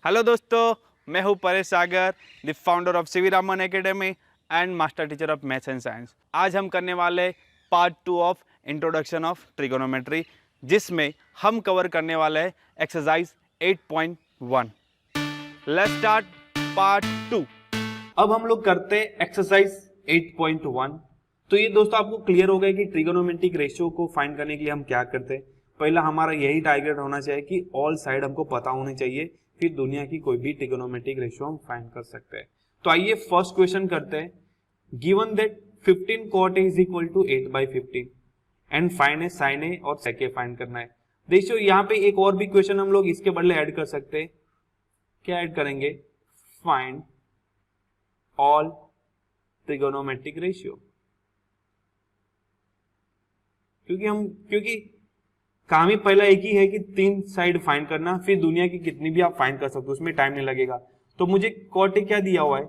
Hello दोस्तों, मैं हूं Paresh Sagar, the founder of CV Raman academy and master teacher of maths and science. आज हम करने वाले part 2 of introduction of trigonometry, जिसमें हम कवर करने वाले हैं एक्सरसाइज 8.1। Let's start part 2। अब हम लोग करते हैं एक्सरसाइज 8.1। तो ये दोस्तों आपको क्लियर हो गया कि ट्रिगोनोमेट्रिक रेशियो को फाइंड करने के लिए हम क्या करते हैं। पहला हमारा यही टारगेट होना चाहिए कि ऑल साइड हमको पता होनी चाहिए, फिर दुनिया की कोई भी ट्रिगोनोमेट्रिक रेशियो हम फाइंड कर सकते हैं। तो आइए फर्स्ट क्वेश्चन करते हैं। Given that 15 cot A is equal to 8/15 and find a sin A और sec A फाइंड करना है। देखिए यहाँ पे एक और भी क्वेश्चन हम लोग इसके बदले ऐड कर सकते हैं। क्या ऐड करेंगे? Find all trigonometric ratio. क्योंकि काम ही पहला एक ही है कि 3 साइड फाइंड करना, फिर दुनिया की कितनी भी आप फाइंड कर सकते हो, उसमें टाइम नहीं लगेगा। तो मुझे cot A क्या दिया हुआ है?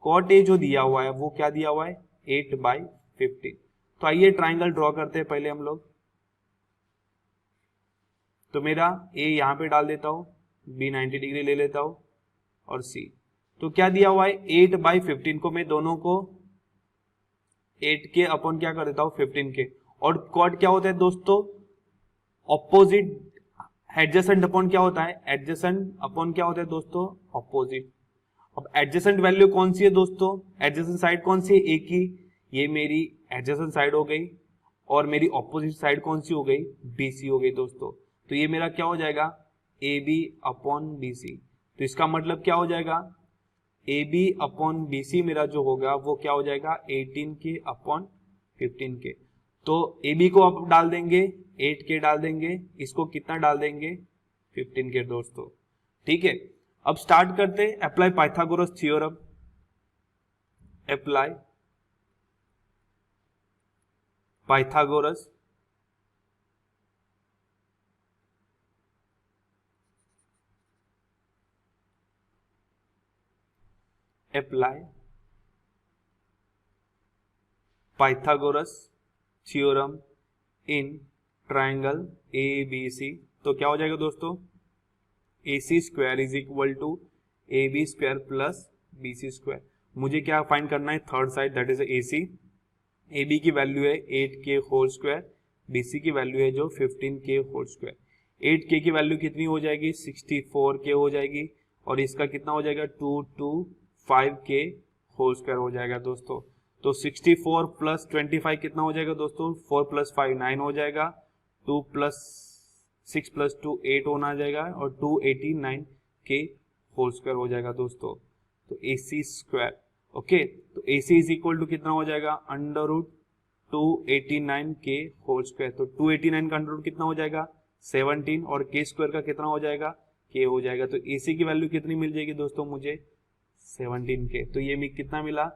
cot A जो दिया हुआ है वो क्या दिया हुआ है? 8/15। तो आइए ट्राइंगल ड्रॉ करते हैं पहले हम लोग। तो मेरा A यहाँ पे डाल देता हूँ, B 90 डिग्री ले लेता हूँ और C। तो क्या दिया हुआ है? 8/15 को मैं दोनों को 8 के अपॉन क्या कर देता हूँ? 15 के। और cot क्या होता है दोस्तों? ऑपोजिट। एडजेसेंट अपॉन क्या होता है? एडजेसेंट अपॉन क्या होता है दोस्तों? ऑपोजिट। अब एडजेसेंट वैल्यू कौन सी है दोस्तों? एडजेसेंट साइड कौन सी है? ए की। ये मेरी एडजेसेंट साइड हो गई और मेरी ऑपोजिट साइड कौन सी हो गई? बीसी हो गई दोस्तों। तो ये मेरा क्या हो जाएगा? A B upon BC. तो इसका मतलब क्या हो जाएगा? ए बी अपॉन बीसी मेरा जो होगा वो क्या हो जाएगा? 18 के अपॉन 15 के। तो ए बी को आप डाल देंगे 8 के डाल देंगे, इसको कितना डाल देंगे? 15 के दोस्तों। ठीक है, अब स्टार्ट करते हैं। Apply Pythagoras theorem. Apply Pythagoras apply Pythagoras theorem in triangle ABC। तो क्या हो जाएगा दोस्तों? AC square is equal to AB square plus BC square. मुझे क्या फाइंड करना है? Third side, that is AC। AB की वैल्यू है 8K होल स्क्वायर, BC की वैल्यू है जो 15K होल स्क्वायर। 8K की वैल्यू कितनी हो जाएगी? 64K हो जाएगी और इसका कितना हो जाएगा? 225K होल स्क्वायर हो जाएगा दोस्तों। तो 64 प्लस 25 कितना हो जाएगा दोस्तों? 4 प्लस 5 9 हो जाएगा। 2 प्लस 6 प्लस 2 8 होना जाएगा और 289K होल स्क्वायर हो जाएगा दोस्तों। तो AC स्क्वायर। ओके, तो AC इज इक्वल टू कितना हो जाएगा? Under root 289K whole square. तो 289 का अंडर रूट कितना हो जाएगा? 17 और K स्क्वायर का कितना हो जाएगा? K हो जाएगा। तो AC की वैल्यू कितनी मिल जाएगी दोस्तों? मुझे 17K। तो ये कितना मिला?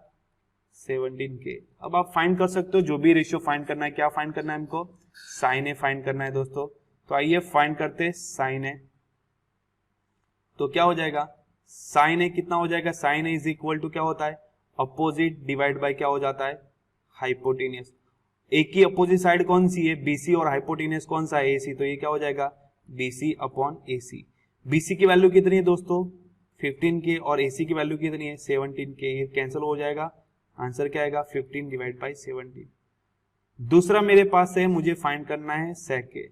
17K। अब आप फाइंड कर सकते हो जो भी रेशियो फाइंड करना है। क्या फाइंड करना है हमको? साइन ए फाइंड करना है दोस्तों। तो आइए फाइंड करते हैं साइन ए। तो क्या हो जाएगा? साइन ए कितना हो जाएगा? Sine A is equal to क्या होता है? अपोजिट डिवाइड बाय क्या हो जाता है? हाइपोटेनियस। ए की अपोजिट साइड कौन सी है? BC और हाइपोटेनियस कौन सा है? AC। तो ये क्या हो जाएगा? BC upon AC। BC की वैल्यू कितनी है दोस्तों? 15K और AC की वैल्यू कितनी है? 17K। ये कैंसिल हो जाएगा। आंसर क्या आएगा? 15 डिवाइड बाई 17। दूसरा मेरे पास है, मुझे फाइंड करना है sec A।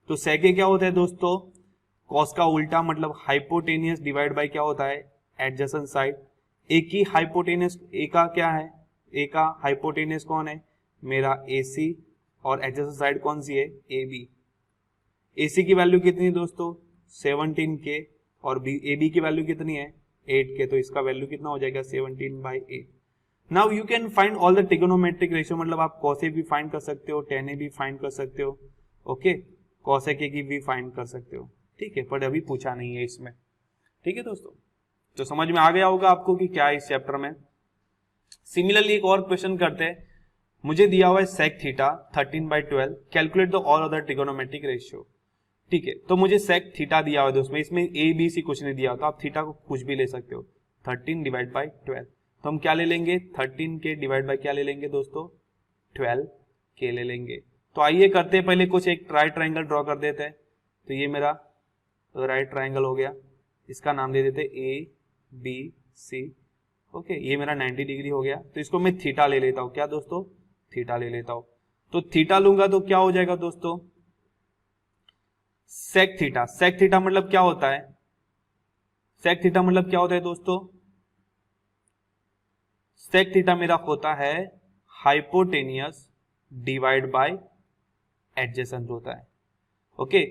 तो sec A क्या होता है दोस्तों? कॉस का उल्टा, मतलब हाइपोटेनियस डिवाइड बाय क्या होता है? Adjacent side. ए की हाइपोटेनियस, ए का क्या है? ए का हाइपोटेनियस कौन है? मेरा AC और एडजेसेंट साइड कौन सी है? AB। AC की वैल्यू कितनी है दोस्तों? 17K और AB की वैल्यू कितनी है? 8K। तो इसका वैल्यू कितना हो जाएगा? 17/8। Now you can find all the trigonometric ratio, मतलब आप cos A भी फाइंड कर सकते हो, tan A भी फाइंड कर सकते हो, ओके, cos A की भी फाइंड कर सकते हो। ठीक है, पर अभी पूछा नहीं है इसमें। ठीक है दोस्तों, तो समझ में आ गया होगा आपको कि क्या है इस चैप्टर में। सिमिलरली एक और क्वेश्चन करते हैं। मुझे दिया हुआ है sec theta 13/12, calculate the all other trigonometric ratio. ठीक है, तो मुझे sec थीटा दिया हुआ है दोस्तों, इसमें ABC कुछ नहीं दिया हुआ, तो आप थीटा को कुछ भी ले सकते हो। 13 डिवाइड बाई 12, तो हम क्या ले लेंगे? 13K डिवाइड बाई क्या ले लेंगे दोस्तों? 12K ले लेंगे। तो आइए करते हैं पहले कुछ एक राइट ट्राइंगल ड्रॉ कर देते हैं। तो ये मेरा राइट ट्राइंगल हो गया। इसका नाम दे देते ए बी सी। ओके, ये मेरा 90 डिग्री हो गया, तो इसको मैं थीटा ले लेता हूं। क्या दोस्तों? थीटा ले लेता हूं। तो थीटा लूंगा तो क्या हो जाएगा दोस्तों? Sec theta. सेक थीटा मतलब क्या होता है? सेक थीटा मतलब क्या होता है दोस्तों? सेक थीटा मेरा होता है हाइपोटेनियस डिवाइड बाय एडजेसेंट होता है। ओके,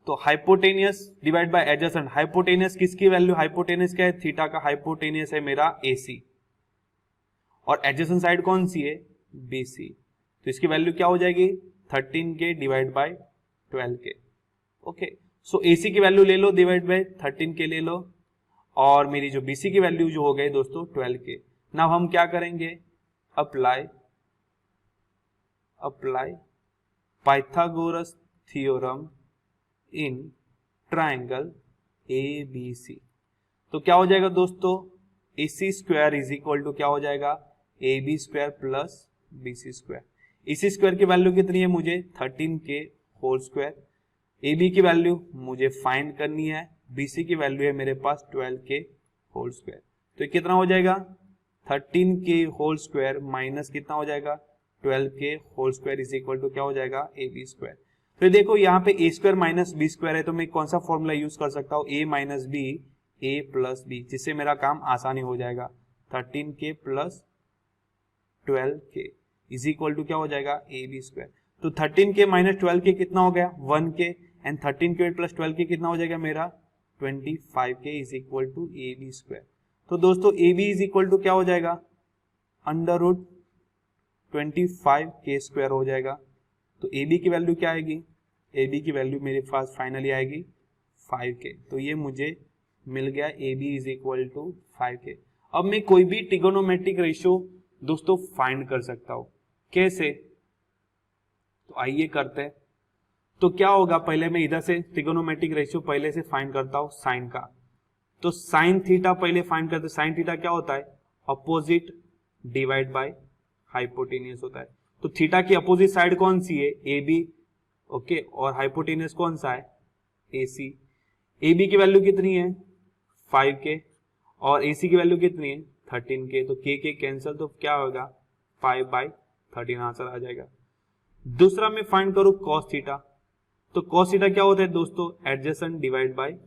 तो hypotenuse divide by adjacent. Hypotenuse किसकी वैल्यू? हाइपोटेनियस क्या है? थीटा का हाइपोटेनियस है मेरा AC, और एडजेसेंट साइड कौन सी है? BC। तो इसकी वैल्यू क्या हो जाएगी? 13K divide by 12K। Okay, so AC की वैल्यू ले लो डिवाइड बाय 13K ले लो, और मेरी जो BC की वैल्यू जो हो गई दोस्तों 12K। नाउ हम क्या करेंगे? Apply Pythagoras theorem in triangle ABC। तो क्या हो जाएगा दोस्तों? AC square is equal to क्या हो जाएगा? AB square plus BC square. AC square की वैल्यू कितनी है मुझे? 13K whole square. AB की वैल्यू मुझे फाइंड करनी है, BC की वैल्यू है मेरे पास 12K होल स्क्वायर। तो ये कितना हो जाएगा? 13K होल स्क्वायर माइनस कितना हो जाएगा? 12K whole square is equal to क्या हो जाएगा? AB square. तो देखो यहाँ पे a square minus B square है, तो मैं कौन सा फॉर्मूला यूज कर सकता हूँ? a minus B a plus B, जिससे मेरा काम आसानी हो जाएगा। 13K plus 12K is equal to क्या हो जाएगा? AB square. तो 13K माइनस 12K कितना हो गया? 1K, and 13K plus 12K कितना हो जाएगा मेरा? 25K is equal to AB square. तो दोस्तों AB इज इक्वल टू क्या हो जाएगा? अंडर रूट 25K स्क्वायर हो जाएगा। तो AB की वैल्यू क्या आएगी? AB की वैल्यू मेरे पास फाइनली आएगी 5K। तो ये मुझे मिल गया AB is equal to 5K। अब मैं कोई भी ट्रिगोनोमेट्रिक रेशियो दोस्तों फाइंड कर सकता हूं। कैसे? तो आइए करते हैं। तो क्या होगा? पहले मैं इधर से ट्रिगोनोमेट्रिक रेशियो पहले से फाइंड करता हूं साइन का। तो साइन थीटा पहले फाइंड करते। साइन थीटा क्या होता है? अपोजिट डिवाइड बाय हाइपोटेनियस होता है। तो थीटा की अपोजिट साइड कौन सी है? AB। ओके, और हाइपोटेनियस कौन सा है? AC। AB की वैल्यू कितनी है? 5K, और AC की वैल्यू कितनी है? 13K। तो K कैंसिल, तो क्या होगा? 5/13 आंसर आ जाएगा। दूसरा मैं फाइंड करूं कॉस थीटा। तो कॉस थीटा क्या होता है दोस्तों? एडजेसेंट डिवाइड बाय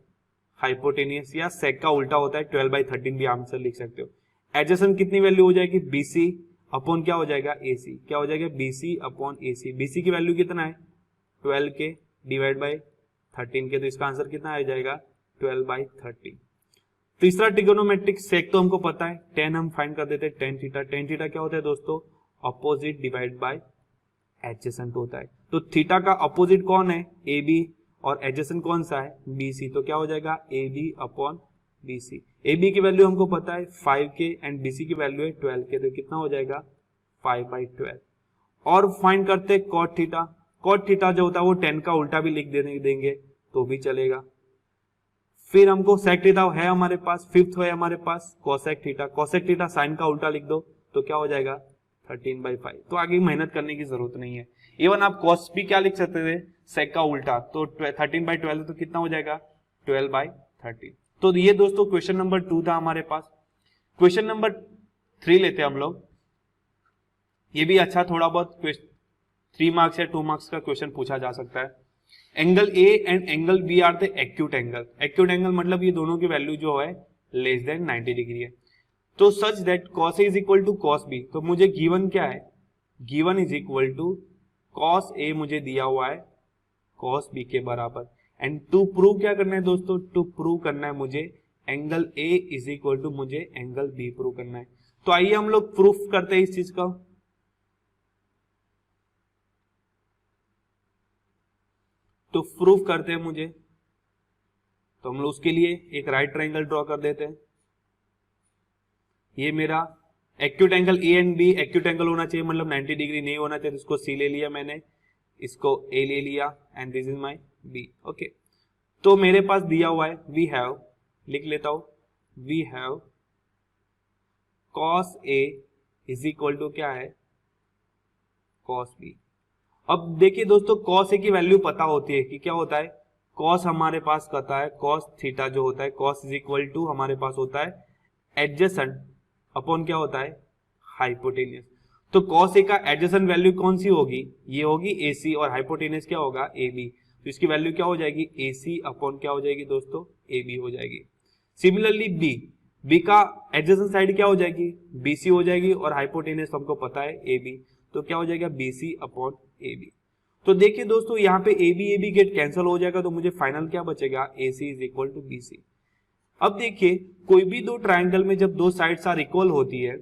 हाइपोटेनियस, या सेक का उल्टा होता है, 12/13 भी आंसर लिख सकते हो। एडजेसेंट कितनी वैल्यू हो जाएगी? BC अपॉन क्या हो जाएगा? AC। क्या हो जाएगा? BC upon AC। BC की वैल्यू कितना है? 12K divide by 13K। तो इसका आंसर कितना आ जाएगा? 12/13। तीसरा ट्रिगोनोमेट्रिक सेक तो हमको पता है, tan हम फाइंड कर देते हैं। tan theta. tan थीटा क्या होता है दोस्तों? अपोजिट डिवाइड बाय एडजेसेंट होता है। तो थीटा का अपोजिट कौन है? AB, और एडजेसेंट कौन सा है? BC। तो क्या हो जाएगा? AB upon BC। AB की वैल्यू हमको पता है 5K, एंड BC की वैल्यू है 12K। तो कितना हो जाएगा? 5/12। और फाइंड करते हैं कॉट थीटा। कॉट थीटा जो होता है वो 10 का उल्टा भी लिख देंगे तो भी चलेगा। फिर हमको सेक थीटा है हमारे पास, फिफ्थ है हमारे पास cosec theta. Cosec theta sine का उल्टा लिख दो तो क्या हो जाएगा? 13/5। तो आगे मेहनत करने की जरूरत नहीं है। इवन आप कॉस भी क्या लिख सकते थे? सेक का उल्टा। तो 13/12 तो कितना हो जाएगा? 12/13। तो ये दोस्तों क्वेश्चन नंबर 2 था हमारे पास। क्वेश्चन नंबर 3 लेते हैं हम लोग। ये भी अच्छा थोड़ा बहुत 3 मार्क्स या 2 मार्क्स का क्वेश्चन पूछा जा सकता है। Angle A and angle B are the acute angle. Acute angle मतलब ये दोनों की वैल्यू जो है लेस देन 90 डिग्री है। तो such that cos A is equal to cos B. तो मुझे गिवन क्या है? Given is equal to cos A मुझे दिया हुआ है कॉस बी के बराबर। एंड टू प्रूव क्या करना है दोस्तों? टू प्रूव करना है मुझे angle A is equal to मुझे एंगल बी प्रूव करना है। तो आइए हम लोग प्रूफ करते हैं इस चीज का। तो प्रूफ करते हैं मुझे, तो हम लोग उसके लिए एक राइट ट्रायंगल ड्रॉ कर देते हैं। ये मेरा acute angle A and B acute angle होना चाहिए, मतलब 90 डिग्री नहीं होना चाहिए। इसको सी ले लिया मैंने, इसको ए ले लिया, and this is my B. Okay, तो मेरे पास दिया हुआ है वी हैव, लिख लेता हूं, we have cos A is equal to क्या है? Cos B. अब देखिए दोस्तों, कॉस ए की वैल्यू पता होती है कि क्या होता है? कॉस हमारे पास कहता है कॉस थीटा जो होता है कॉस इज इक्वल टू हमारे पास होता है एडजेसेंट अपॉन क्या होता है हाइपोटेनियस। तो कॉस ए का एडजेसेंट वैल्यू कौन सी होगी, ये होगी AC और हाइपोटेनियस क्या होगा AB। तो इसकी वैल्यू क्या हो जाएगी AC अपॉन क्या हो जाएगी दोस्तों AB हो जाएगी। सिमिलरली बी का एडजेसेंट साइड क्या हो जाएगी BC हो जाएगी और हाइपोटेनियस हमको पता है AB, तो क्या हो जाएगा BC अपॉन AB। तो देखिए दोस्तों यहाँ पे AB गेट कैंसिल हो जाएगा, तो मुझे फाइनल क्या बचेगा AC is equal to BC। अब देखिए कोई भी दो ट्राइंगल में जब दो साइड्स आर इक्वल होती है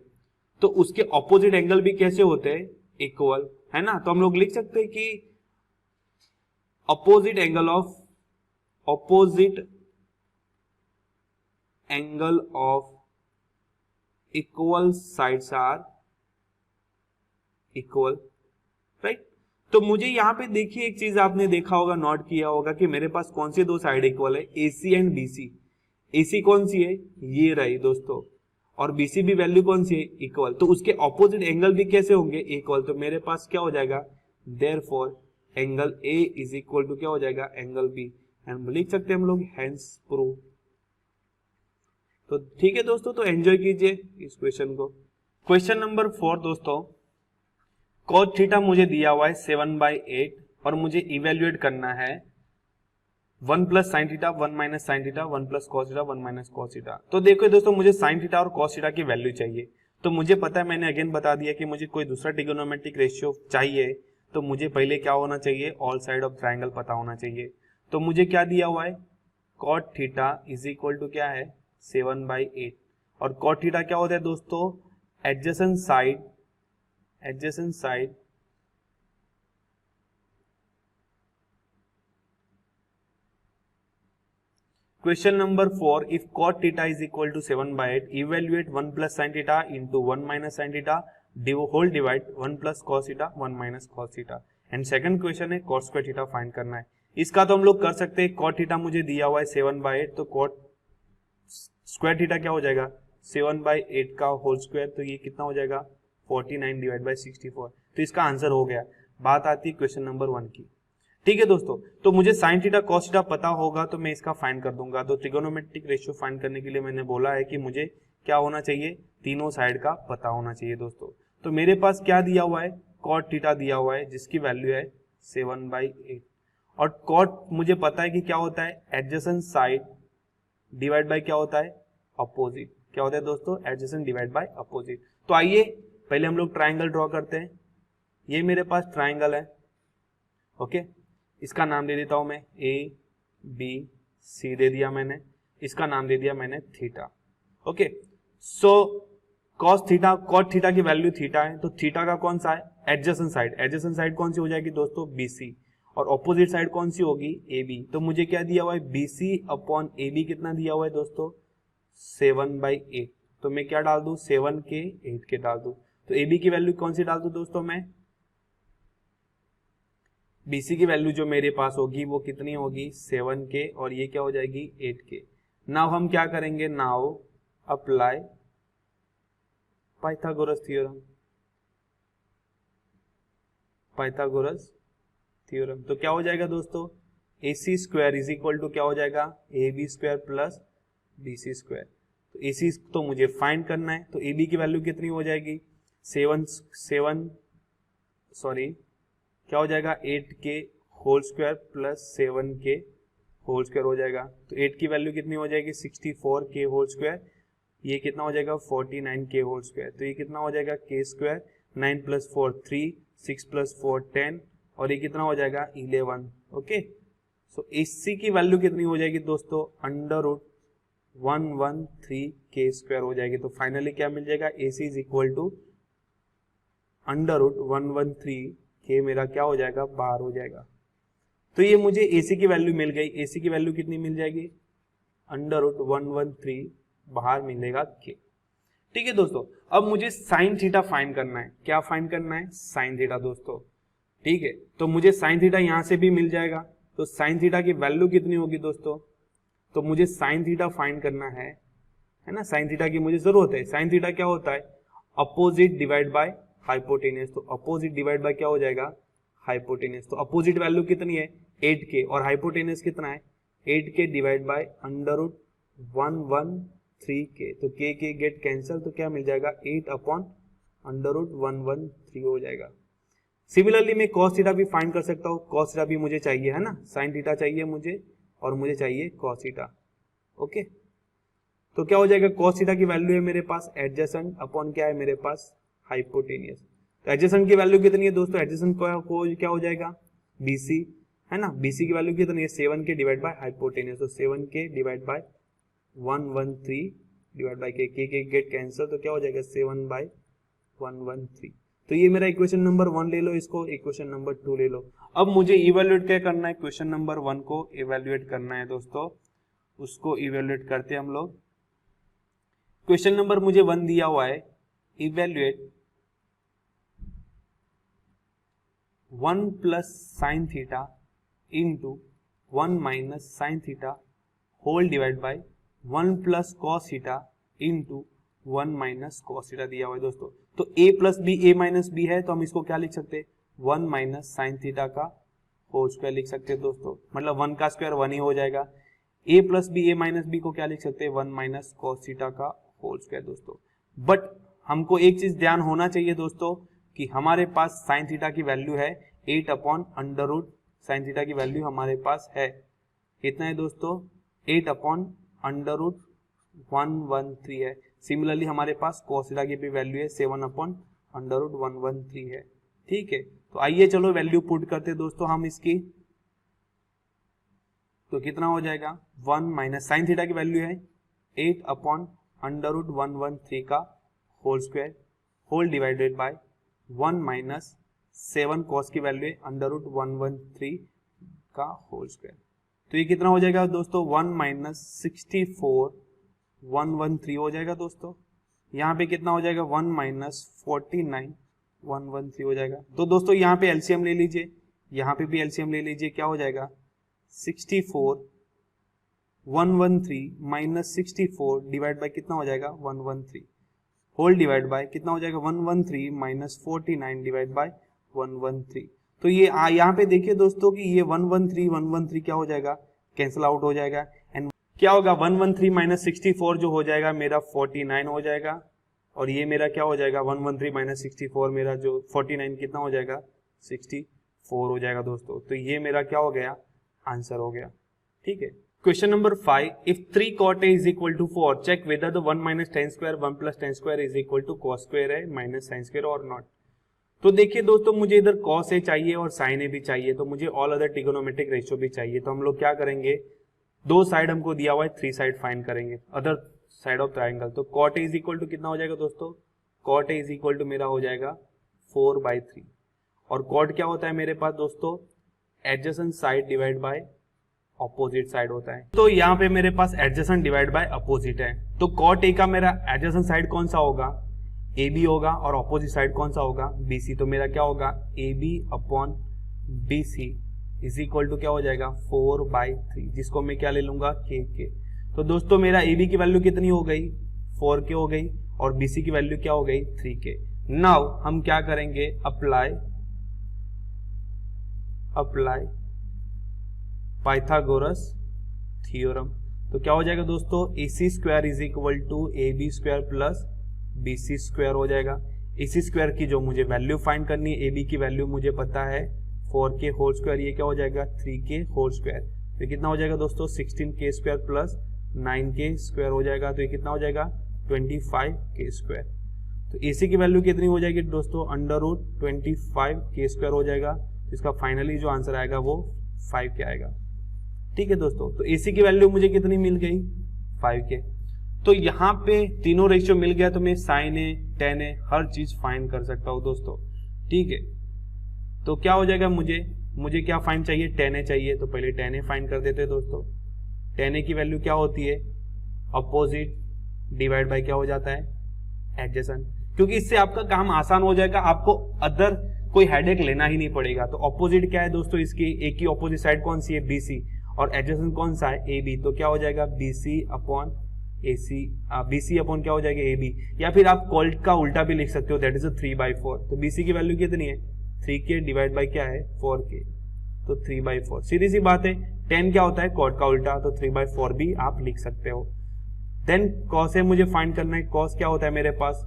तो उसके ऑपोजिट एंगल भी कैसे होते हैं इक्वल, है ना। तो हम लोग लिख सकते हैं कि opposite angle of equal sides are equal, right. तो मुझे यहाँ पे देखिए एक चीज आपने देखा होगा नोट किया होगा कि मेरे पास कौन सी दो साइड इक्वल है AC एंड BC। AC कौन सी है ये रही दोस्तों और BC भी वैल्यू कौन सी है इक्वल, तो उसके ऑपोजिट एंगल भी कैसे होंगे इक्वल। तो मेरे पास क्या हो जाएगा therefore angle A is equal to क्या हो जाएगा एंगल B एंड लिख सकते हैं हम लोग हेंस प्रूव। तो ठीक है दोस्तों, तो एंजॉय कीजिए इस क्वेश्चन को। क्वेश्चन नंबर 4 दोस्तों, cos थीटा मुझे दिया हुआ है 7/8 और मुझे इवेल्युएट करना है 1 plus sine theta 1 minus sine theta 1 plus cos theta 1 minus cos theta. तो देखो दोस्तों मुझे साइन थीटा और कॉस थीटा की वैल्यू चाहिए। तो मुझे पता है, मैंने अगेन बता दिया कि मुझे कोई दूसरा ट्रिगोनोमेट्रिक रेशियो चाहिए तो मुझे पहले क्या होना चाहिए ऑल साइड ऑफ ट्राइंगल पता होना चाहिए। तो मुझे क्या दिया हुआ है cot theta is equal to क्या है 7/8 और cot थीटा क्या होता है दोस्तों adjacent side question number 4, if cot theta is equal to 7/8 evaluate 1 plus sine theta into 1 minus sine theta whole divide 1 plus cos theta 1 minus cos theta. And second question है cot square theta find करना है। इसका तो हम लोग कर सकते हैं, cot थीटा मुझे दिया हुआ है 7/8 तो cot स्क्वायर थीटा क्या हो जाएगा 7/8 का होल स्क्वायर, तो ये कितना हो जाएगा 49 डिवाइड बाई 64। तो इसका आंसर हो गया। बात आती है क्वेश्चन नंबर 1 की। ठीक है दोस्तों, तो मुझे साइन थीटा कॉस थीटा पता होगा तो मैं इसका फाइंड कर दूंगा। तो ट्रिगोनोमेट्रिक रेशियो फाइंड करने के लिए मैंने बोला है कि मुझे क्या होना चाहिए तीनों साइड का पता होना चाहिए दोस्तों। तो मेरे पास क्या दिया हुआ है cot थीटा दिया हुआ है जिसकी वैल्यू है 7/8 और cot मुझे पता है कि क्या होता है एडजेसेंट साइड डिवाइड बाय क्या होता है अपोजिट। क्या होता है दोस्तों एडजेसेंट डिवाइड बाय अपोजिट। तो आइए पहले हम लोग ट्राइंगल ड्रॉ करते हैं। ये मेरे पास ट्राइंगल है, ओके। इसका नाम दे देता हूं मैं ABC दे दिया मैंने, इसका नाम दे दिया मैंने थीटा, ओके। सो cos थीटा cot थीटा की वैल्यू थीटा है, तो थीटा का कौन सा है एडजेसेंट साइड कौन सी हो जाएगी दोस्तों BC और ऑपोजिट साइड कौन सी होगी AB। तो मुझे क्या दिया हुआ है BC अपॉन AB कितना दिया हुआ है दोस्तों 7/8। तो मैं क्या डाल दूं 7 के 8 के डाल दूं। तो AB की वैल्यू कौन सी डाल दूं दोस्तों मैं BC की वैल्यू जो मेरे पास होगी वो कितनी होगी 7 के और ये क्या हो जाएगी 8 के। नाउ हम क्या करेंगे नाउ अप्लाई पाइथागोरस थ्योरम। तो क्या हो जाएगा दोस्तों AC square is equal to क्या हो जाएगा AB square plus BC square. तो AC तो मुझे फाइंड करना है, तो AB की वैल्यू कितनी हो जाएगी 7 क्या हो जाएगा 8 के होल स्क्वायर प्लस 7 के होल स्क्वायर हो जाएगा। तो 8 की वैल्यू कितनी हो जाएगी 64 के होल स्क्वायर, ये कितना हो जाएगा 49 के होल स्क्वायर। तो ये कितना हो जाएगा के स्क्वायर 9 प्लस 4 3 6 प्लस 4 10 और ये कितना हो जाएगा 11, ओके। सो AC की वैल्यू कितनी हो जाएगी दोस्तों √113 के स्क्वायर हो जाएगी। तो फाइनली क्या मिल जाएगा AC इज इक्वल टू √113 के मेरा क्या हो जाएगा बाहर हो जाएगा। तो ये मुझे AC की वैल्यू मिल गई। AC की वैल्यू कितनी मिल जाएगी √113 बाहर मिलेगा के। ठीक है दोस्तों, अब मुझे साइन थीटा फाइंड करना है। क्या फाइंड करना है साइन थीटा दोस्तों, ठीक है। तो मुझे साइन थीटा यहां से भी मिल जाएगा। तो साइन थीटा की वैल्यू कितनी होगी दोस्तों, तो मुझे साइन थीटा फाइंड करना है ना। साइन थीटा की मुझे जरूरत है। साइन थीटा क्या होता है अपोजिट डिवाइड बाय हाइपोटेनियस। तो अपोजिट डिवाइड बाय क्या हो जाएगा हाइपोटेनियस। तो अपोजिट वैल्यू कितनी है 8k और हाइपोटेनस कितना है 8k divide by under root 113k, तो k गेट कैंसिल, तो क्या मिल जाएगा 8 अपॉन अंडर रूट 113 हो जाएगा। सिमिलरली मैं cos थीटा भी फाइंड कर सकता हूँ, cos थीटा भी मुझे चाहिए है ना, sin थीटा चाहिए मुझे और मुझे चाहिए cos थीटा। ओके, तो क्या हो जाएगा cos थीटा की वैल्यू है मेरे पास एडजेसेंट अपॉन क्या है मेरे पास हाइपोटेनियस। तो एडजेसेंट की वैल्यू कितनी है दोस्तों, एडजेसेंट को क्या हो जाएगा BC है ना, BC की वैल्यू कितनी है 7k डिवाइड बाय हाइपोटेनियस, तो 7k divide by 113 divide by k get cancel, तो क्या हो जाएगा 7 बाय 113। तो ये मेरा इक्वेशन नंबर 1 ले लो, इसको इक्वेशन नंबर 2 ले लो। अब मुझे इवेल्युएट क्या करना है, क्वेश्चन नंबर 1 को इवेल्युएट करना है दोस्तों, उसको इवेल्युएट करते हैं हम लोग। क्वेश्चन नंबर मुझे 1 दिया हुआ है, evaluate 1 plus sine theta into 1 minus sine theta whole divide by 1 plus cos theta into 1 minus cos theta दिया हुआ है दोस्तों। तो a plus B A minus B है, तो हम इसको क्या लिख सकते हैं 1 माइनस साइन थीटा का होल स्क्वायर लिख सकते हैं दोस्तों, मतलब 1 का स्क्वायर 1 ही हो जाएगा। a plus B A minus B को क्या लिख सकते हैं 1 माइनस कॉस थीटा का होल स्क्वायर दोस्तों। बट हमको एक चीज ध्यान होना चाहिए दोस्तों कि हमारे पास साइन थीटा की वैल्यू है 8 upon under root, sine theta की वैल्यू हमारे पास है कितना है दोस्तों 8 अपॉन अंडर रूट 113 है। सिमिलरली हमारे पास cos थीटा की भी वैल्यू है 7 अपॉन अंडर रूट 113 है। ठीक है, तो आइए चलो वैल्यू पुट करते दोस्तों हम इसकी, तो कितना हो जाएगा 1 माइनस साइन थीटा की वैल्यू है 8 अपॉन अंडर रूट 113 का whole square whole divided by 1 minus 7 cos की वैल्यू है अंडर रूट 113 का होल स्क्वायर। तो ये कितना हो जाएगा दोस्तों 1 माइनस 64 113 हो जाएगा दोस्तों। यहाँ पे कितना हो जाएगा 1 माइनस 49 113 हो जाएगा। तो दोस्तों यहाँ पे एलसीएम ले लीजिए, यहाँ पे भी एलसीएम ले लीजिए, क्या हो जाएगा 64 113 माइनस 64 डिवाइड बाय कितना हो जाएगा 113 होल डिवाइड बाय कितना हो जाएगा 113 माइनस 49 डिवाइड बाय 113। तो ये यहाँ पे देखिए दोस्तों कि ये 113 क्या हो जाएगा कैंसिल आउट हो जाएगा, एंड क्या होगा 113 माइनस 64 जो हो जाएगा मेरा 49 हो जाएगा, और ये मेरा क्या हो जाएगा 113 माइनस 64 मेरा जो 49 कितना हो जाएगा 64 हो जाएगा दोस्तों। तो ये मेरा क्या हो गया आंसर हो गया। ठीक है, question number 5, if 3 cot a is equal to 4 check whether the 1 minus tan square 1 plus tan square is equal to cos square है minus sin square और not। तो देखिए दोस्तों मुझे इधर cos a चाहिए और sin a भी चाहिए, तो मुझे ऑल अदर ट्रिगोनोमेट्रिक रेशियो भी चाहिए। तो हम लोग क्या करेंगे, दो साइड हमको दिया हुआ है, 3 साइड फाइंड करेंगे अदर साइड ऑफ ट्राइंगल। तो cot a is equal to कितना हो जाएगा दोस्तों, cot a is equal to मेरा हो जाएगा 4/3, और cot क्या होता है मेरे पास दोस्तों adjacent side divide by opposite side होता है। तो यहाँ पे मेरे पास एडजेसेंट डिवाइड बाय अपोजिट है, तो cot a का मेरा एडजेसेंट साइड कौन सा होगा AB होगा, और ऑपोजिट साइड कौन सा होगा BC। तो मेरा क्या होगा AB upon BC is equal to क्या हो जाएगा 4/3, जिसको मैं क्या ले लूंगा k। तो दोस्तों मेरा AB की वैल्यू कितनी हो गई 4k हो गई, और BC की वैल्यू क्या हो गई 3k। नाउ हम क्या करेंगे अप्लाई पाइथागोरस थ्योरम। तो क्या हो जाएगा दोस्तों AC square is equal to AB square plus BC square हो जाएगा। AC स्क्वायर की जो मुझे वैल्यू फाइंड करनी है, AB की वैल्यू मुझे पता है 4k होल स्क्वायर, ये क्या हो जाएगा 3k होल स्क्वायर। तो कितना हो जाएगा दोस्तों 16k square plus 9k square हो जाएगा, तो ये कितना हो जाएगा 25k स्क्वायर। तो AC की वैल्यू कितनी हो जाएगी दोस्तों अंडर रूट 25k स्क्वायर हो जाएगा। तो इसका फाइनली जो आंसर आएगा वो 5k आएगा। ठीक है दोस्तों, तो AC की वैल्यू मुझे कितनी मिल गई 5k। तो यहाँ पे तीनों रेशियो मिल गया, तो मैं साइन ए टेन ए हर चीज फाइंड कर सकता हूँ दोस्तों। ठीक है, तो क्या हो जाएगा मुझे क्या फाइंड चाहिए tan a चाहिए, तो पहले tan a फाइंड कर देते हैं दोस्तों। tan a की वैल्यू क्या होती है अपोजिट डिवाइड बाय क्या हो जाता है एडजेसेंट, क्योंकि इससे आपका काम आसान हो जाएगा, आपको अदर कोई हेडेक लेना ही नहीं पड़ेगा। तो अपोजिट क्या है दोस्तों इसकी, ए की अपोजिट साइड कौन सी है BC, और एडजेसेंट कौन सा है AB। तो क्या हो जाएगा BC upon AC, BC upon क्या हो जाएगा AB, या फिर आप कॉल्ट का उल्टा भी लिख सकते हो, दैट इज 3/4। तो BC की वैल्यू कितनी है 3k डिवाइड बाय क्या है 4k। तो 3/4। सीधी सी बात है, tan क्या होता है, cot का उल्टा, तो 3/4 भी आप लिख सकते हो। देन cos है मुझे फाइंड करना है, cos क्या होता है मेरे पास,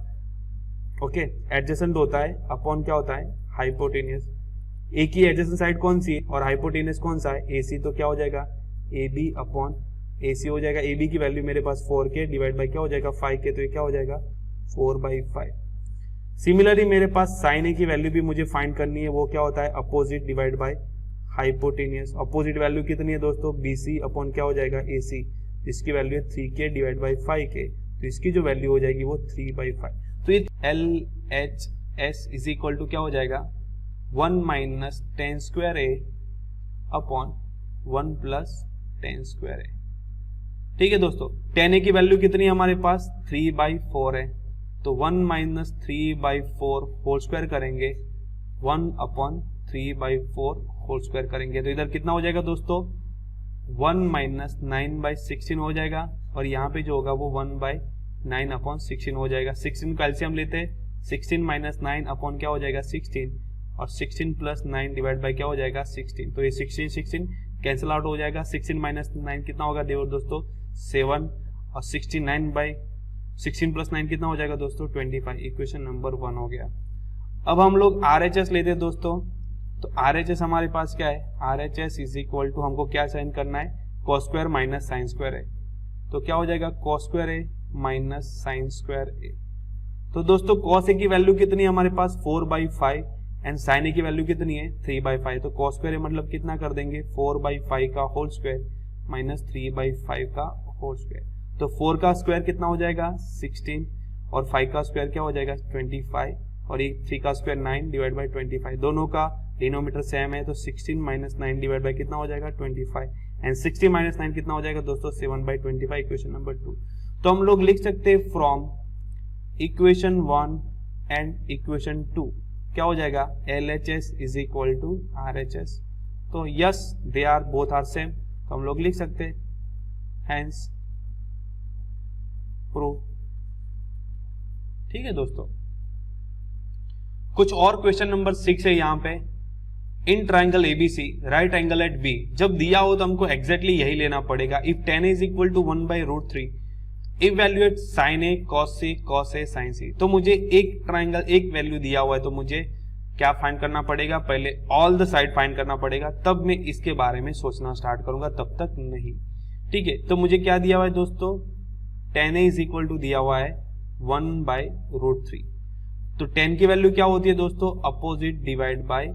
ओके, एडजेसेंट होता है अपॉन क्या होता है, हाइपोटेनियस। ए की एडजेसेंट साइड कौन सी है और हाइपोटेनियस कौन सा है, AC, तो क्या हो जाएगा AB अपॉन AC हो जाएगा। AB की वैल्यू मेरे पास 4K डिवाइड बाई क्या हो जाएगा 5K, तो ये क्या हो जाएगा 4/5। सिमिलरली मेरे पास sin A की वैल्यू भी मुझे फाइंड करनी है, वो क्या होता है opposite divide by hypotenuse. Opposite value कितनी है दोस्तों, BC अपॉन क्या हो जाएगा AC, जिसकी वैल्यू है 3K डिवाइड बाई 5K, तो इसकी जो वैल्यू हो जाएगी वो 3/5। तो ये LHS इज इक्वल टू क्या हो जाएगा 1 minus tan square A upon 1 plus tan square A। ठीक है दोस्तों, tan A की वैल्यू कितनी है हमारे पास 3/4 है, तो 1 माइनस 3/4 होल स्क्वायर करेंगे, 1 अपॉन 3/4 होल स्क्वायर करेंगे, तो इधर कितना हो जाएगा दोस्तों 1 माइनस 9/16 हो जाएगा, और यहाँ पे जो होगा वो 1/9 अपॉन 16 हो जाएगा। 16 का एलसीएम लेते हैं, 16 माइनस 9 अपॉन क्या हो जाएगा 16, और 16 प्लस 9 डिवाइड बाई क्या हो जाएगा 16, तो ये 16 कैंसिल आउट हो जाएगा। 16 माइनस 9 कितना होगा दोस्तों 7, और 16 प्लस 9 कितना हो जाएगा दोस्तों 25। इक्वेशन नंबर 1 हो गया। अब हम लोग RHS लेते हैं दोस्तों, तो RHS हमारे पास क्या है, RHS इज इक्वल टू हमको क्या साइन करना है, cos square minus sine square है, तो क्या हो जाएगा cos square A minus sine square A। तो दोस्तों cos A की वैल्यू कितनी है हमारे पास 4/5 एंड sin A की वैल्यू कितनी है 3/5, तो cos स्क्वायर A मतलब कितना कर देंगे 4/5 का होल स्क्वायर माइनस 3/5 का होल स्क्वायर, तो 4 का स्क्वायर कितना हो जाएगा 16, और 5 का स्क्वायर क्या हो जाएगा 25, और ये 3 का स्क्वायर 9 डिवाइड बाई 25, दोनों का डिनोमीटर सेम है, तो 16 माइनस 9 डिवाइड बाई कितना हो जाएगा 25, एंड 60 माइनस 9 कितना हो जाएगा दोस्तों 7/25। इक्वेशन नंबर 2, तो हम लोग लिख सकते हैं फ्रॉम इक्वेशन 1 एंड इक्वेशन 2 क्या हो जाएगा LHS is equal to RHS, तो yes they are both are same, तो हम लोग लिख सकते हैं हैंस प्रूव। ठीक है दोस्तों, कुछ और क्वेश्चन नंबर 6 है यहाँ पे, in triangle ABC right angle at B, जब दिया हो तो हमको एग्जैक्टली यही लेना पड़ेगा। If tan A is equal to 1/√3, evaluate sin A cos C cos A sin C, तो मुझे एक ट्राइंगल एक वैल्यू दिया हुआ है, तो मुझे क्या फाइंड करना पड़ेगा, पहले ऑल द साइड फाइंड करना पड़ेगा, तब मैं इसके बारे में सोचना स्टार्ट करूंगा, तब तक नहीं। ठीक है, तो मुझे क्या दिया हुआ है दोस्तों tan A is equal to दिया हुआ है 1/√3, तो tan की वैल्यू क्या होती है दोस्तों अपोजिट डिवाइड बाय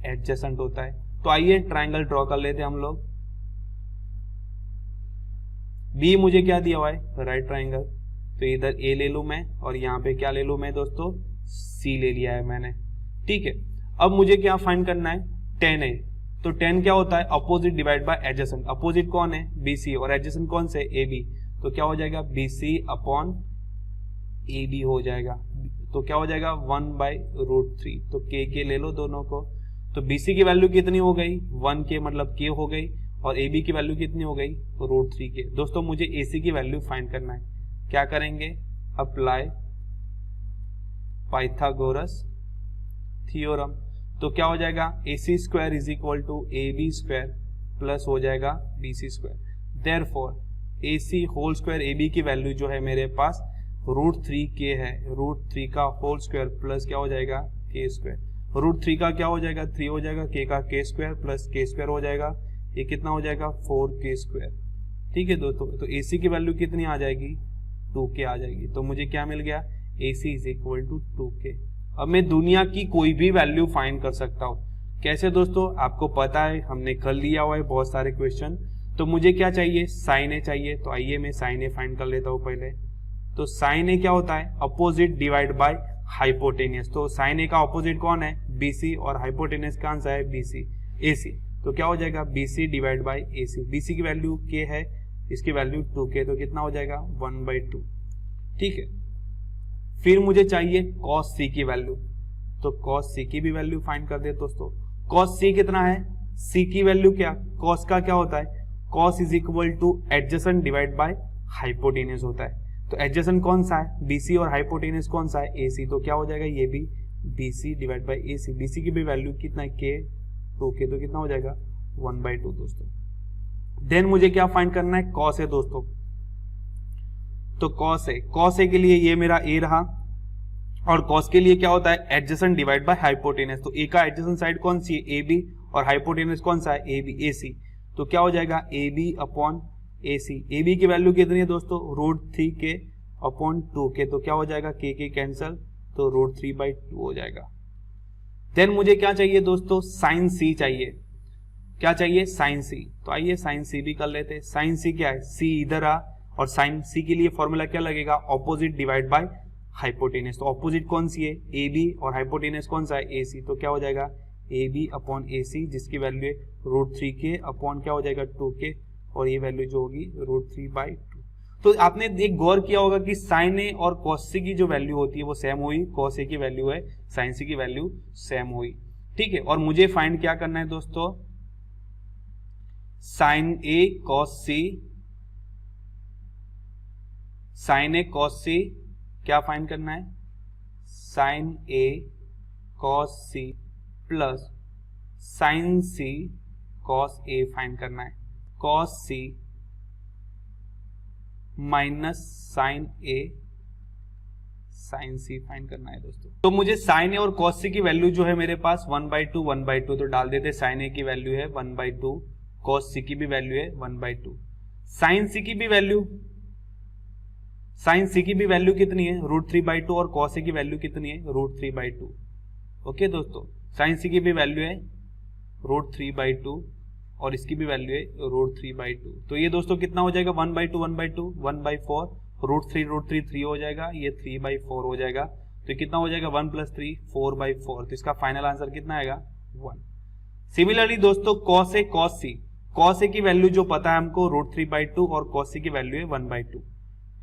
एडजेसेंट होता है। तो आइए ट्राइंगल ड्रॉ कर लेते हैं हम लोग। B मुझे क्या दिया हुआ है राइट ट्राइंगल, तो इधर A ले लूं मैं, और यहाँ पे क्या ले लूं मैं दोस्तों C ले लिया है मैंने। ठीक है, अब मुझे क्या फाइंड करना है tan A, तो tan क्या होता है opposite divide by adjacent, opposite कौन है BC और एडजेसेंट कौन से AB, तो क्या हो जाएगा BC अपॉन AB हो जाएगा, तो क्या हो जाएगा 1/√3, तो K ले लो दोनों को, तो BC की वैल्यू कितनी हो गई 1K मतलब K हो गई, और AB की वैल्यू कितनी हो गई √3K। दोस्तों मुझे AC की वैल्यू फाइंड करना है, क्या करेंगे अप्लाई पाइथागोरस थ्योरम, तो क्या हो जाएगा AC square is equal to AB square plus हो जाएगा BC square, therefore AC whole square AB की वैल्यू जो है मेरे पास √3K है, √3 का होल स्क्वायर प्लस क्या हो जाएगा K स्क्वायर, √3 का क्या हो जाएगा 3 हो जाएगा, K का K square plus K square हो जाएगा, ये कितना हो जाएगा 4K स्क्वायर। ठीक है दोस्तों, तो AC की वैल्यू कितनी आ जाएगी 2K आ जाएगी, तो मुझे क्या मिल गया AC is equal to 2K। अब मैं दुनिया की कोई भी वैल्यू फाइंड कर सकता हूँ, कैसे दोस्तों आपको पता है हमने कर लिया हुआ है बहुत सारे क्वेश्चन। तो मुझे क्या चाहिए sin A चाहिए, तो आइए मैं sin A फाइंड कर लेता हूँ पहले। तो sin A क्या होता है अपोजिट डिवाइड बाय हाइपोटेनियस, तो sin A का अपोजिट कौन है BC, और हाइपोटेनियस कौन सा है BC AC, तो क्या हो जाएगा BC divide by AC, BC की वैल्यू K है, इसकी वैल्यू 2K, तो कितना हो जाएगा 1/2। ठीक है, फिर मुझे चाहिए cos C की वैल्यू, तो cos C की भी वैल्यू फाइंड कर दे दोस्तों। cos C कितना है, C की वैल्यू क्या, cos का क्या होता है cos is equal two adjacent divide by hypotenuse होता है, तो एडजेसेंट कौन सा है BC और हाइपोटेनियस कौन सा है AC, तो क्या हो जाएगा ये भी BC divide by AC, BC की भी वैल्यू कितना है K 2k, तो कितना हो जाएगा 1/2 दोस्तों। देन मुझे क्या फाइंड करना है, कॉस है दोस्तों। तो कॉस है, कॉस ए के लिए ये मेरा ए रहा, और कॉस के लिए क्या होता है, एडजेसेंट डिवाइड बाय हाइपोटेनस। तो ए का एडजेसेंट साइड कौन सी है, ए बी, और हाइपोटेनस कौन सा है, ए बी, ए सी। तो क्या हो जाएगा A B upon A C. A B की वैल्यू कितनी है दोस्तों, √3k अपॉन 2k। तो क्या हो जाएगा, के कैंसल, तो √3/2 हो जाएगा। देन मुझे क्या चाहिए दोस्तों, साइन सी चाहिए। क्या चाहिए, साइन सी। तो आइए साइन सी भी कर लेते हैं। साइन सी क्या है, सी इधर आ, और साइन सी के लिए फॉर्मूला क्या लगेगा, ऑपोजिट डिवाइड बाय हाइपोटेनस। तो ऑपोजिट कौन सी है, ए बी, और हाइपोटेनस कौन सा है, ए सी। तो क्या हो जाएगा ए बी अपॉन ए सी, जिसकी वैल्यू है √3k अपॉन क्या हो जाएगा 2k, और ये वैल्यू जो होगी √3/2। तो आपने एक गौर किया होगा कि साइन ए और कॉस सी की जो वैल्यू होती है वो सेम हुई, कॉस ए की वैल्यू है, साइन सी की वैल्यू सेम हुई। ठीक है, और मुझे फाइंड क्या करना है दोस्तों, साइन ए कॉस सी, साइन ए कॉस सी क्या फाइंड करना है, sine A cos C plus sign C cos A find करना है। कॉस सी माइनस साइन ए साइन सी फाइंड करना है दोस्तों। तो मुझे साइन ए और कॉस सी की वैल्यू जो है मेरे पास 1/2 1/2, तो डाल देते, साइन ए की वैल्यू है 1/2, कॉस सी की भी वैल्यू है 1/2। साइन सी की भी वैल्यू, साइन सी की भी वैल्यू कितनी है, √3/2, और कॉस ए की वैल्यू कितनी है, √3/2। ओके दोस्तों, साइन सी की भी वैल्यू है √3/2, और इसकी भी वैल्यू है √3/2। तो ये दोस्तों कितना हो जाएगा, 1/2 1/2 1/4, √3 3 हो जाएगा, ये 3/4 हो जाएगा। तो कितना हो जाएगा 1 + 3 4/4। तो इसका फाइनल आंसर कितना आएगा 1। सिमिलरली दोस्तों cos A cos C, cos A की वैल्यू जो पता है हमको √3/2, और कॉस सी की वैल्यू है 1/2।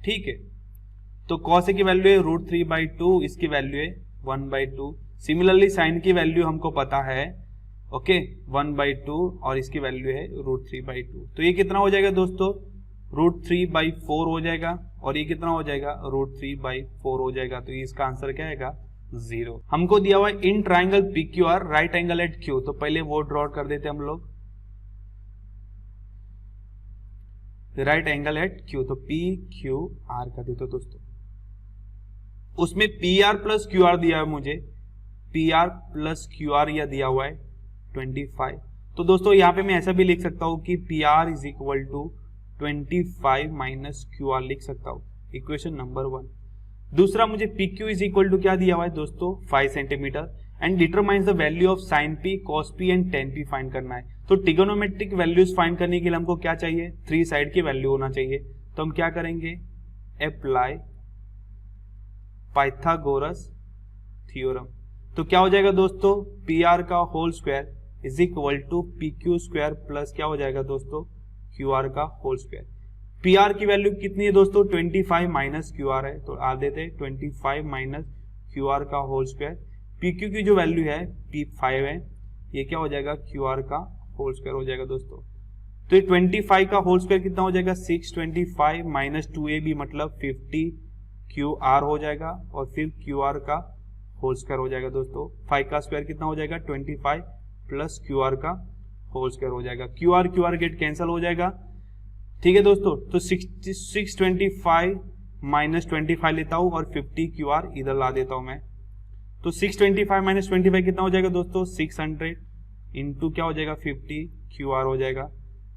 ठीक है, तो कॉस ए की वैल्यू है √3/2, इसकी वैल्यू है 1/2। सिमिलरली साइन की वैल्यू हमको पता है, ओके 1/2, और इसकी वैल्यू है √3/2। तो ये कितना हो जाएगा दोस्तों, √3/4 हो जाएगा, और ये कितना हो जाएगा √3/4 हो जाएगा। तो इसका आंसर क्या आएगा 0। हमको दिया हुआ है in triangle PQR right angle at Q। तो पहले वो ड्रॉ कर देते हम लोग, राइट एंगल एट Q। तो PQR कर देते दोस्तों। उसमें PR + QR दिया है मुझे, PR + QR यह दिया हुआ है 25। तो दोस्तों यहाँ पे मैं ऐसा भी लिख सकता हूँ कि PR = 25 - QR लिख सकता हूँ, इक्वेशन नंबर 1। दूसरा मुझे PQ = क्या दिया हुआ है दोस्तों, 5 centimetre, and determines the value of sine P, cos P and tan P find करना है। तो ट्रिगोनोमेट्रिक वैल्यूज फाइंड करने के लिए हमको क्या चाहिए, 3 साइड की वैल्यू होना चाहिए। तो हम क्या करेंगे, अप्लाई पाइथागोरस थ्योरम। तो क्या हो जाएगा दोस्तों, PR का होल स्क्वायर = PQ² प्लस क्या हो जाएगा दोस्तों, QR का होल स्क्वायर। PR की वैल्यू कितनी है दोस्तों, 25 - QR है, तो आ देते 25 - QR का होल स्क्वायर। PQ की जो वैल्यू है P5 है, ये क्या हो जाएगा QR का होल स्क्वायर हो जाएगा दोस्तों। तो ये 25 का होल स्क्वायर कितना हो जाएगा, 625 - 2AB मतलब 50 QR हो जाएगा, और फिर QR का होल स्क्वायर हो जाएगा दोस्तों। 5 का स्क्वायर कितना हो जाएगा 25 प्लस QR का होल स्क्वायर हो जाएगा। QR गेट कैंसिल हो जाएगा। ठीक है दोस्तों, तो 625 - 25 लेता हूं, और 50 QR इधर ला देता हूं मैं। तो 625 - 25 कितना हो जाएगा दोस्तों, 600 इंटू क्या हो जाएगा 50 QR हो जाएगा।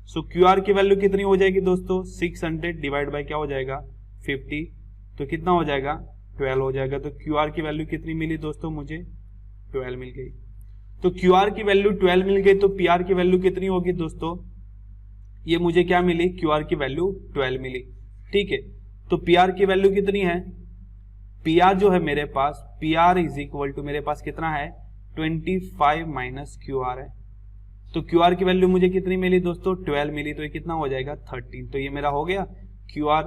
सो QR की वैल्यू कितनी हो जाएगी दोस्तों, 600 डिवाइड बाय क्या हो जाएगा 50, तो कितना हो जाएगा 12 हो जाएगा। तो QR की वैल्यू कितनी मिली दोस्तों, मुझे 12 मिल गई। तो QR की वैल्यू 12 मिल गई, तो PR की वैल्यू कितनी होगी दोस्तों, ये मुझे क्या मिली, QR की वैल्यू 12 मिली। ठीक है, तो PR की वैल्यू कितनी है, PR जो है मेरे पास, PR = मेरे पास कितना है 25 - QR है। तो QR की वैल्यू मुझे कितनी मिली दोस्तों, 12 मिली, तो ये कितना हो जाएगा 13। तो ये मेरा हो गया, QR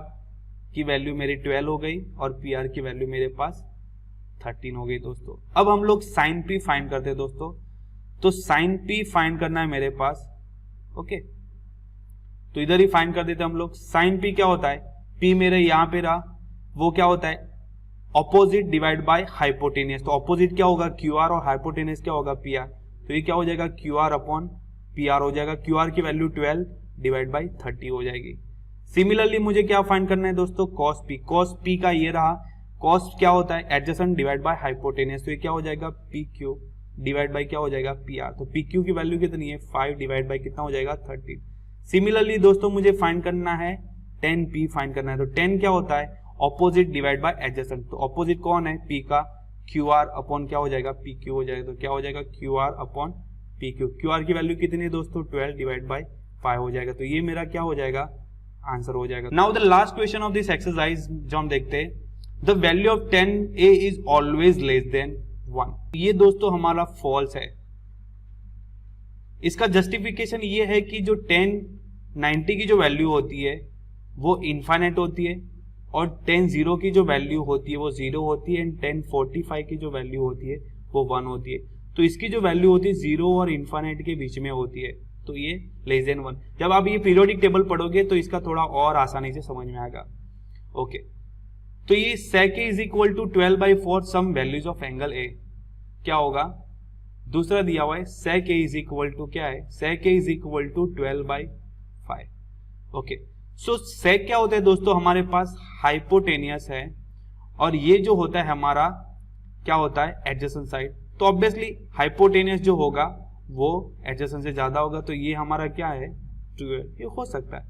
की वैल्यू मेरी 12 हो गई, और PR की वैल्यू मेरे पास 13 हो गई दोस्तों। अब हम लोग साइन P फाइंड करते हैं दोस्तों। तो साइन P फाइंड करना है मेरे पास, ओके, तो इधर ही फाइंड कर देते हम लोग। साइन P क्या होता है, P मेरे यहाँ पे रहा, वो क्या होता है ऑपोजिट डिवाइड बाय हाइपोटेनियस। तो ऑपोजिट क्या होगा QR, और हाइपोटेनियस क्या होगा PR। तो ये क्या हो जाएगा Q R upon P R हो जाएगा, क्यू आर की वैल्यू 12 डिवाइड बाई 30 हो जाएगी। सिमिलरली मुझे क्या फाइंड करना है दोस्तों, कॉस पी का ये रहा, कॉस क्या होता है एडजेसेंट डिवाइड बाय हाइपोटेनियस, तो ये क्या हो जाएगा पी क्यू डिवाइड बाय क्या हो जाएगा पी आर, तो पी क्यू की वैल्यू कितनी है 5 डिवाइड बाय कितना हो जाएगा 13। सिमिलरली दोस्तों मुझे फाइंड करना है 10p फाइंड करना है, तो 10 क्या होता है ऑपोजिट डिवाइड बाय एडजेसेंट, तो ऑपोजिट कौन है p का, क्यू आर अपॉन क्या हो जाएगा पी क्यू हो जाएगा, तो क्या हो जाएगा Q R upon P Q, Q R की वैल्यू कितनी है दोस्तों 12 डिवाइड बाय 5 हो जाएगा, तो ये मेरा क्या हो जाएगा आंसर हो जाएगा। Now the last question of this exercise जो हम देखते हैं, the value of 10a is always less than 1, ये दोस्तों हमारा फॉल्स है। इसका जस्टिफिकेशन ये है कि जो 1090 की जो वैल्यू होती है वो इनफाइनाइट होती है, और 10 की जो वैल्यू होती है वो 0 होती है, एंड 1045 की जो वैल्यू होती है वो 1 होती है, तो इसकी जो वैल्यू होती है 0 और इनफाइनाइट के बीच में होती है, तो ये लेस देन 1। जब आप ये पीरियोडिक टेबल पढ़ोगे तो इसका थोड़ा और आसानी से समझ में आएगा। ओके, तो ये sec a is equal to 12/4 some values of angle A, क्या होगा, दूसरा दिया हुआ है sec a is equal to क्या है, sec a is equal to 12/5। Okay, so sec क्या होता है दोस्तों, हमारे पास हाइपोटेनियस है, और ये जो होता है हमारा क्या होता है एडजेसेंट साइड, तो ऑब्वियसली हाइपोटेनियस जो होगा वो एडजेसेंट से ज्यादा होगा, तो ये हमारा क्या है 12, ये हो सकता है।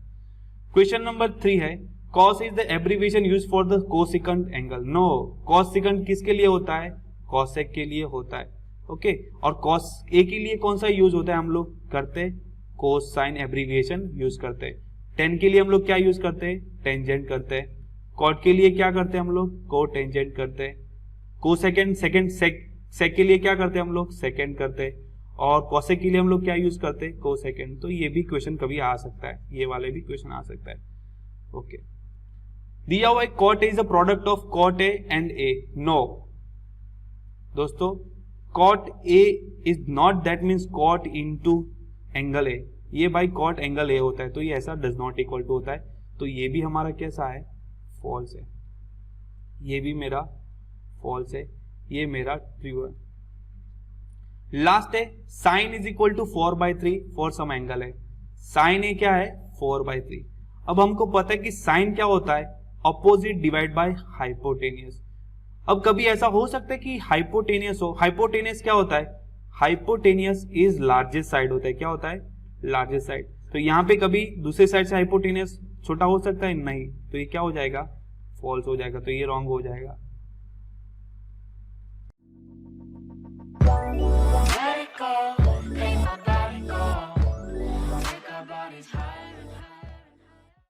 क्वेश्चन नंबर 3 है, cos is the abbreviation use for the cosecant angle. No, cosecant किसके लिए होता है, कोसेक के लिए होता है। ओके, और cos a के लिए कौन सा यूज होता है, हम लोग करते कोसाइन एब्रीविएशन यूज करते हैं। टेन के लिए हम लोग क्या यूज करते हैं, टेंजेंट करते हैं। कॉट के लिए क्या करते हैं हम लोग, को टेंजेंट करते हैं। को सेकेंड सेक के लिए क्या करते हैं हम लोग, सेकेंड करते हैं। और कॉसेक के लिए हम लोग क्या यूज करते हैं, को सेकेंड। तो ये भी क्वेश्चन कभी आ सकता है, ये वाले भी क्वेश्चन आ सकता है। ओके, दिया हुआ है cot is a product of cot A and A. No दोस्तों, cot A is not that means cot into angle A, ये भाई कॉट एंगल ए होता है, तो ये ऐसा डज नॉट इक्वल टू होता है, तो ये भी हमारा कैसा है फॉल्स है, ये भी मेरा फॉल्स है, ये मेरा ट्रू है। लास्ट है sine is equal to 4/3 for some angle है, साइन ए क्या है 4/3। अब हमको पता है कि साइन क्या होता है अपोजिट डिवाइड बाय हाइपोटेनियस। अब कभी ऐसा हो सकता है कि हाइपोटेनियस हो, हाइपोटेनियस क्या होता है, हाइपोटेनियस इज लार्जेस्ट साइड होता है, क्या होता है लार्जेस्ट साइड, तो यहाँ पे कभी दूसरे साइड से हाइपोटेनियस छोटा हो सकता है, नहीं, तो ये क्या हो जाएगा फॉल्स हो जाएगा, तो ये रॉन्ग हो जाएगा। Let it go, make my body go, make our bodies high.